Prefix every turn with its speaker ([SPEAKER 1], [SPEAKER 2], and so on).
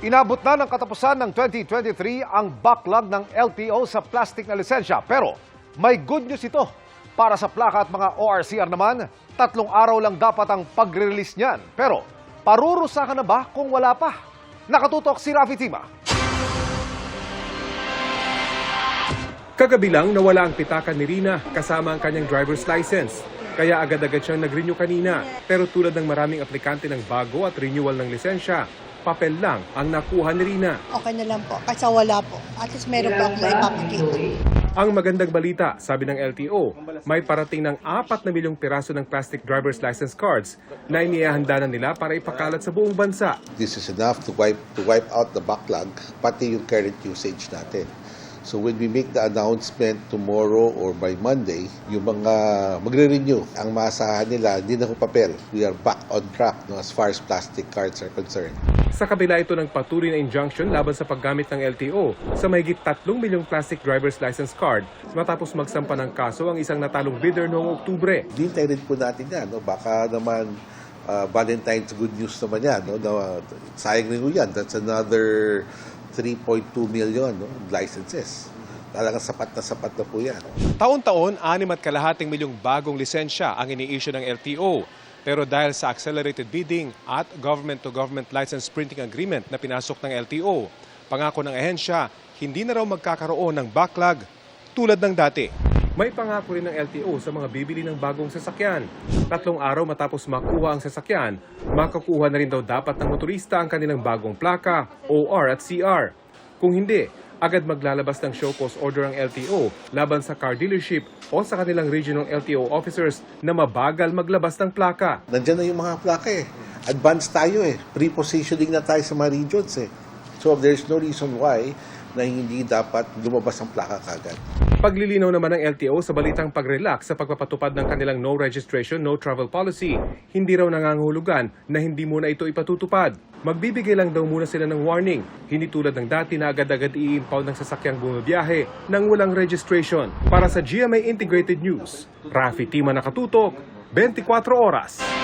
[SPEAKER 1] Inabot na ng katapusan ng 2023 ang backlog ng LTO sa plastic na lisensya. Pero may good news ito. Para sa plaka at mga ORCR naman, 3 araw lang dapat ang pag-release niyan. Pero parurusahan na ba kung wala pa? Nakatutok si Rafi Tima.
[SPEAKER 2] Kagabi lang nawala ang pitakan ni Rina kasama ang kanyang driver's license. Kaya agad-agad siyang nag-renew kanina. Pero tulad ng maraming aplikante ng bago at renewal ng lisensya, papel lang ang nakuha ni Rina.
[SPEAKER 3] Okay na lang po, kasi wala po. At least meron po akong maipapakita.
[SPEAKER 2] Ang magandang balita, sabi ng LTO, may parating ng 4 na milyong piraso ng plastic driver's license cards na inihahanda na nila para ipakalat sa buong bansa.
[SPEAKER 4] This is enough to wipe out the backlog, pati yung current usage natin. So when we make the announcement tomorrow or by Monday, yung mga magre-renew, ang maasahan nila, hindi na ho papel. We are back on track as far as plastic cards are concerned.
[SPEAKER 2] Sa kabila ito ng patuloy na injunction laban sa paggamit ng LTO sa mahigit 3 milyong plastic driver's license card matapos magsampa ng kaso ang isang natalong bidder noong Oktubre.
[SPEAKER 4] Dintay rin po natin yan. No? Baka naman Valentine's good news naman yan. No? Sayang rin po yan. That's another 3.2 million licenses. Talagang sapat na po yan.
[SPEAKER 2] Taon-taon, 6.2 milyong bagong lisensya ang ini-issue ng LTO. Pero dahil sa accelerated bidding at government-to-government license printing agreement na pinasok ng LTO, pangako ng ahensya, hindi na raw magkakaroon ng backlog tulad ng dati. May pangako rin ng LTO sa mga bibili ng bagong sasakyan. 3 araw matapos makuha ang sasakyan, makakuha na rin daw dapat ng motorista ang kanilang bagong plaka, OR at CR. Kung hindi, agad maglalabas ng show cause order ang LTO laban sa car dealership o sa kanilang regional LTO officers na mabagal maglabas ng plaka.
[SPEAKER 4] Nandiyan na yung mga plaka eh. Advanced tayo eh. Pre-positioning na tayo sa mga regions eh. So there's no reason why na hindi dapat lumabas ang plaka kagad.
[SPEAKER 2] Paglilinaw naman ng LTO sa balitang pag-relax sa pagpapatupad ng kanilang no registration, no travel policy, hindi raw nangangahulugan na hindi muna ito ipatutupad. Magbibigay lang daw muna sila ng warning, hindi tulad ng dati na agad-agad i-impound ng sasakyang bumabiyahe nang walang registration. Para sa GMA Integrated News, Rafi Tima, nakatutok, 24 oras.